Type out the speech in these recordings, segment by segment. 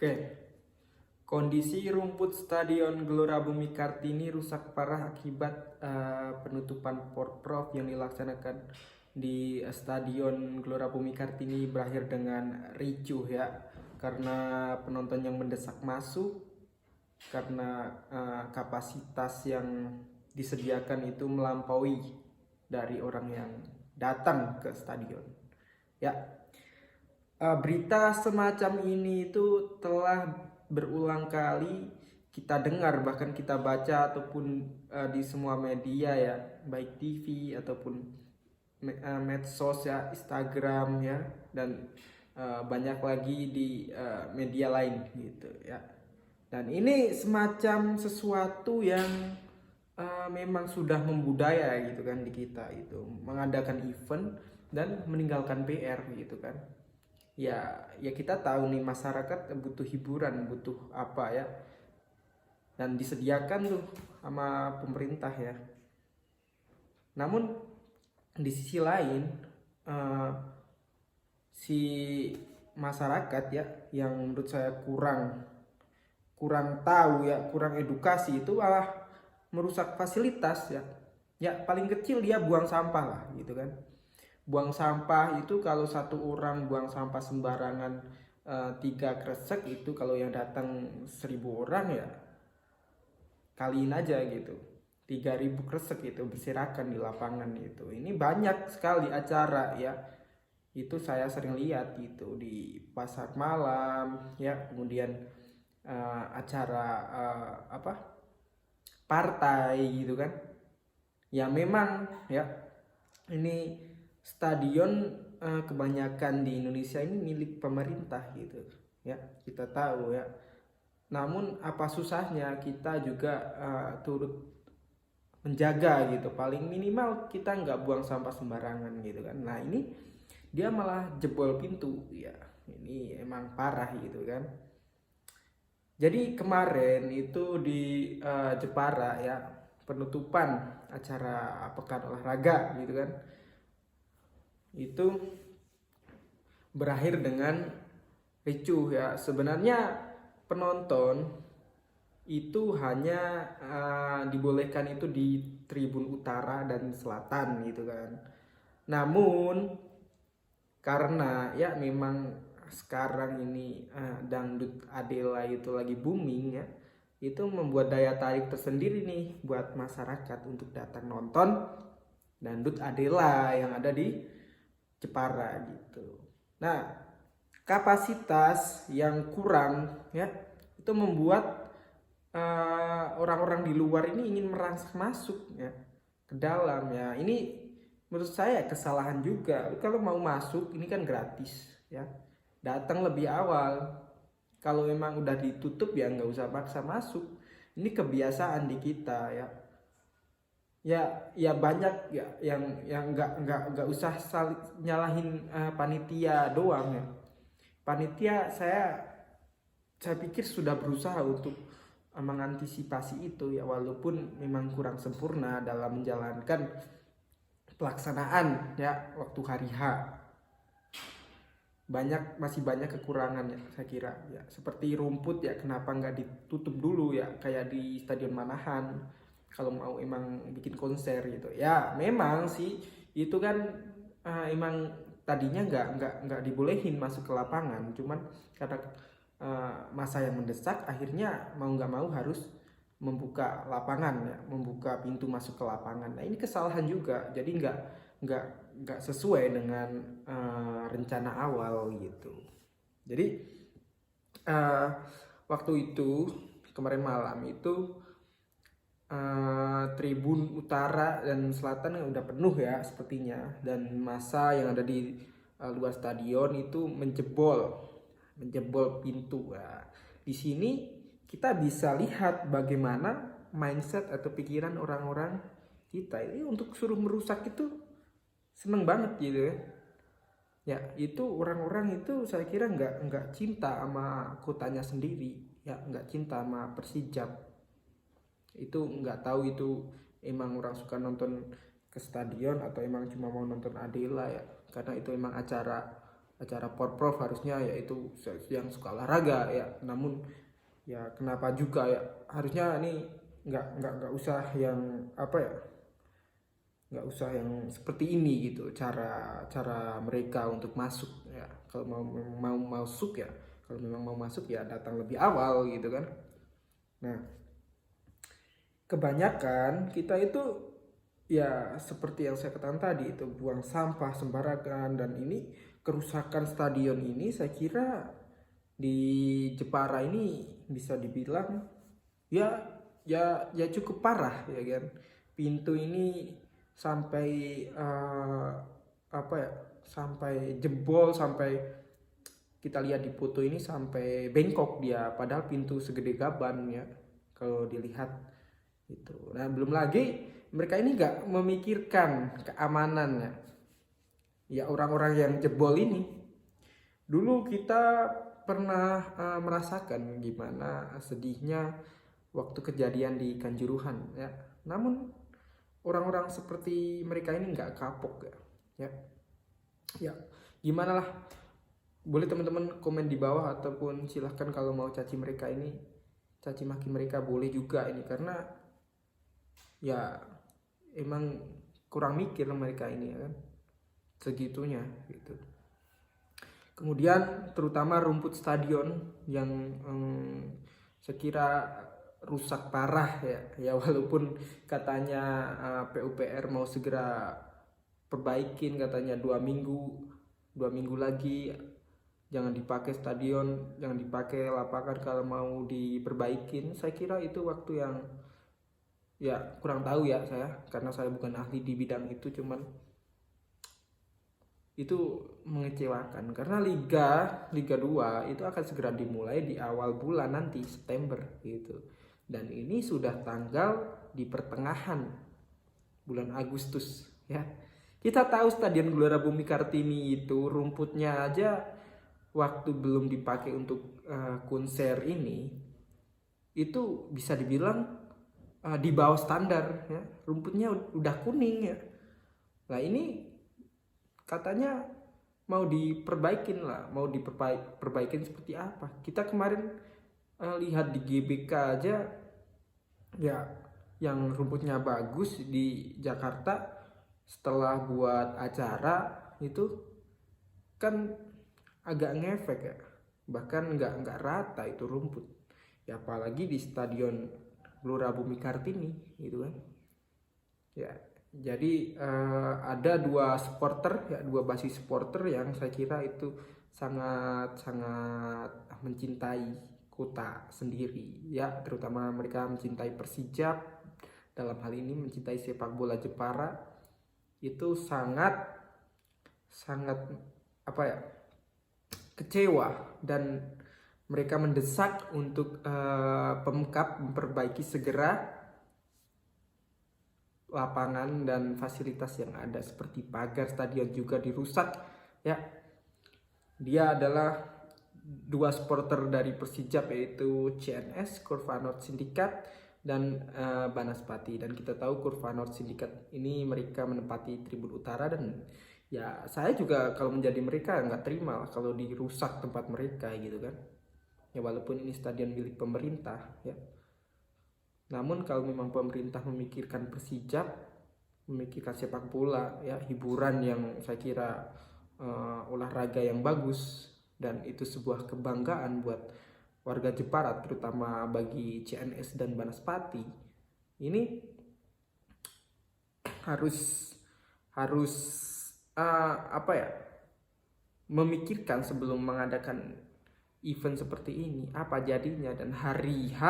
Oke, kondisi rumput Stadion Gelora Bumi Kartini rusak parah akibat penutupan Porprov yang dilaksanakan di Stadion Gelora Bumi Kartini berakhir dengan ricuh ya, karena penonton yang mendesak masuk karena kapasitas yang disediakan itu melampaui dari orang yang datang ke stadion. Ya, berita semacam ini itu telah berulang kali kita dengar, bahkan kita baca ataupun di semua media ya, baik TV ataupun medsos ya, Instagram ya, dan banyak lagi di media lain gitu ya. Dan ini semacam sesuatu yang memang sudah membudaya gitu kan di kita, itu mengadakan event dan meninggalkan PR gitu kan. Ya kita tahu nih, masyarakat butuh hiburan, butuh apa ya, dan disediakan tuh sama pemerintah ya. Namun di sisi lain si masyarakat ya, yang menurut saya kurang tahu ya, kurang edukasi, itu malah merusak fasilitas ya. Ya paling kecil dia buang sampah lah gitu kan. Buang sampah itu, kalau satu orang buang sampah sembarangan 3 kresek itu, kalau yang datang 1.000 orang ya kaliin aja gitu, 3.000 kresek itu berserakan di lapangan itu. Ini banyak sekali acara ya, itu saya sering lihat gitu di pasar malam ya, kemudian acara partai gitu kan. Ya memang ya, ini stadion kebanyakan di Indonesia ini milik pemerintah gitu ya, kita tahu ya. Namun apa susahnya kita juga turut menjaga gitu, paling minimal kita nggak buang sampah sembarangan gitu kan. Nah ini dia malah jebol pintu ya, ini emang parah gitu kan. Jadi kemarin itu di Jepara ya, penutupan acara pekan olahraga gitu kan, itu berakhir dengan ricuh ya. Sebenarnya penonton itu hanya dibolehkan itu di tribun utara dan selatan gitu kan. Namun karena ya memang sekarang ini dangdut Adela itu lagi booming ya, itu membuat daya tarik tersendiri nih buat masyarakat untuk datang nonton dangdut Adela yang ada di Jepara gitu. Nah, kapasitas yang kurang ya, itu membuat orang-orang di luar ini ingin merangsek masuk ya ke dalam ya. Ini menurut saya kesalahan juga. Kalau mau masuk ini kan gratis ya, datang lebih awal. Kalau memang udah ditutup ya nggak usah paksa masuk. Ini kebiasaan di kita ya. Ya banyak ya yang nggak usah nyalahin panitia doang ya. Panitia saya pikir sudah berusaha untuk mengantisipasi itu ya, walaupun memang kurang sempurna dalam menjalankan pelaksanaan ya waktu hari H. Masih banyak kekurangan ya saya kira ya, seperti rumput ya, kenapa nggak ditutup dulu ya kayak di Stadion Manahan kalau mau emang bikin konser gitu ya. Memang sih itu kan emang tadinya nggak dibolehin masuk ke lapangan, cuman karena masa yang mendesak akhirnya mau nggak mau harus membuka lapangan ya, membuka pintu masuk ke lapangan. Nah ini kesalahan juga, jadi nggak sesuai dengan rencana awal gitu. Jadi waktu itu kemarin malam itu tribun utara dan selatan udah penuh ya sepertinya, dan masa yang ada di luar stadion itu menjebol pintu. Nah, di sini kita bisa lihat bagaimana mindset atau pikiran orang-orang kita ini untuk suruh merusak itu seneng banget gitu ya. Ya itu orang-orang itu saya kira nggak cinta sama kotanya sendiri ya, nggak cinta sama Persijap. Itu nggak tahu itu emang orang suka nonton ke stadion atau emang cuma mau nonton Adela ya, karena itu emang acara acara porprov harusnya yaitu yang suka olahraga ya. Namun ya kenapa juga ya, harusnya ini nggak usah yang apa ya, nggak usah yang seperti ini gitu cara cara mereka untuk masuk ya. Kalau mau masuk ya, kalau memang mau masuk ya datang lebih awal gitu kan. Nah, kebanyakan kita itu ya seperti yang saya katakan tadi, itu buang sampah sembarangan, dan ini kerusakan stadion ini saya kira di Jepara ini bisa dibilang ya ya cukup parah ya kan. Pintu ini sampai apa ya, sampai jebol, sampai kita lihat di foto ini sampai bengkok dia, padahal pintu segede gaban ya kalau dilihat itu. Nah, belum lagi mereka ini nggak memikirkan keamanannya ya, orang-orang yang jebol ini. Dulu kita pernah merasakan gimana sedihnya waktu kejadian di Kanjuruhan ya. Namun orang-orang seperti mereka ini nggak kapok ya. Ya, gimana lah. Boleh teman-teman komen di bawah, ataupun silahkan kalau mau caci mereka ini, caci maki mereka boleh juga ini, karena ya emang kurang mikir mereka ini ya kan, segitunya gitu. Kemudian terutama rumput stadion yang saya kira rusak parah ya walaupun katanya PUPR mau segera perbaikin, katanya 2 minggu lagi jangan dipakai stadion, jangan dipakai lapangan kalau mau diperbaikin. Saya kira itu waktu yang ya kurang tahu ya saya, karena saya bukan ahli di bidang itu. Cuman itu mengecewakan karena Liga 2 itu akan segera dimulai di awal bulan nanti September gitu. Dan ini sudah tanggal di pertengahan bulan Agustus ya. Kita tahu Stadion Gelora Bumi Kartini itu rumputnya aja waktu belum dipakai untuk konser ini itu bisa dibilang di bawah standar ya. Rumputnya udah kuning ya. Nah, ini katanya mau diperbaikin lah, mau diperbaikin seperti apa. Kita kemarin lihat di GBK aja ya, yang rumputnya bagus di Jakarta setelah buat acara itu kan agak ngefek ya, bahkan nggak rata itu rumput ya, apalagi di Stadion Gelora Bumi Kartini gitu kan ya. Jadi ada dua basis supporter yang saya kira itu sangat mencintai kota sendiri ya, terutama mereka mencintai Persija, dalam hal ini mencintai sepak bola Jepara. Itu sangat apa ya, kecewa, dan mereka mendesak untuk Pemkab memperbaiki segera lapangan dan fasilitas yang ada, seperti pagar stadion juga dirusak ya. Dia adalah dua supporter dari Persija, yaitu CNS Curva Nord Sindikat dan Banaspati. Dan kita tahu Curva Nord Sindikat ini mereka menempati tribun utara, dan ya saya juga kalau menjadi mereka nggak terima kalau dirusak tempat mereka gitu kan ya, walaupun ini stadion milik pemerintah ya. Namun kalau memang pemerintah memikirkan Persija, memikirkan sepak bola ya, hiburan yang saya kira olahraga yang bagus, dan itu sebuah kebanggaan buat warga Jepara, terutama bagi CNS dan Banaspati, ini harus apa ya, memikirkan sebelum mengadakan event seperti ini apa jadinya. Dan hari H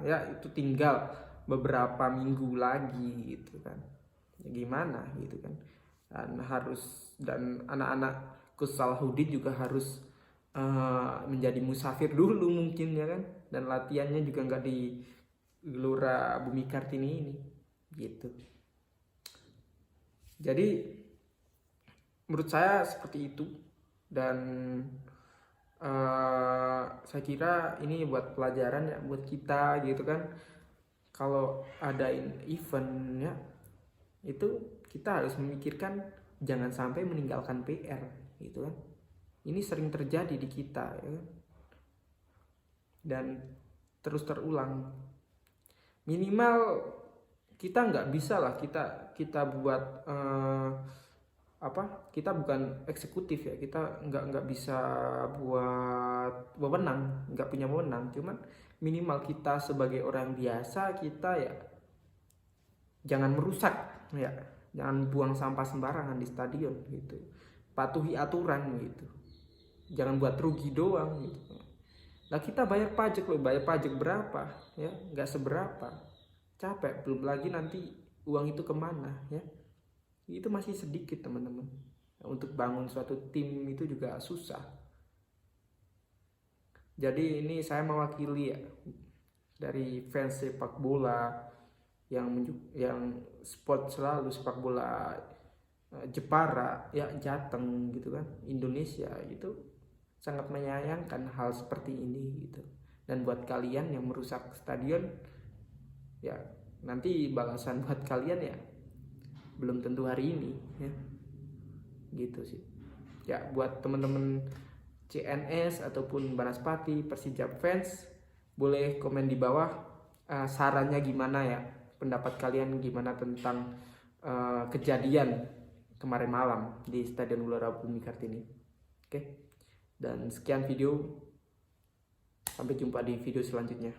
ya itu tinggal beberapa minggu lagi gitu kan ya, gimana gitu kan. Dan anak-anak Salahuddin juga harus menjadi musafir dulu mungkin ya kan, dan latihannya juga nggak di Gelora Bumi Kartini ini gitu. Jadi menurut saya seperti itu, dan saya kira ini buat pelajaran ya buat kita gitu kan. Kalau ada event ya, itu kita harus memikirkan jangan sampai meninggalkan PR gitu kan Ini sering terjadi di kita ya kan? Dan terus terulang. Minimal kita nggak bisa lah kita buat kita bukan eksekutif ya, kita nggak bisa buat wewenang, nggak punya wewenang, cuman minimal kita sebagai orang biasa kita ya jangan merusak ya, jangan buang sampah sembarangan di stadion gitu, patuhi aturan gitu, jangan buat rugi doang gitu. Nah kita bayar pajak loh, bayar pajak berapa ya, nggak seberapa, capek, belum lagi nanti uang itu kemana ya, itu masih sedikit teman-teman. Untuk bangun suatu tim itu juga susah. Jadi ini saya mewakili ya dari fans sepak bola yang sport selalu sepak bola Jepara ya, Jateng gitu kan, Indonesia itu sangat menyayangkan hal seperti ini gitu. Dan buat kalian yang merusak stadion ya, nanti balasan buat kalian ya belum tentu hari ini ya, gitu sih ya. Buat teman-teman CNS ataupun Banaspati, Persijap fans, boleh komen di bawah sarannya gimana ya, pendapat kalian gimana tentang kejadian kemarin malam di Stadion Gelora Bumi Kartini. Oke, dan sekian video, sampai jumpa di video selanjutnya.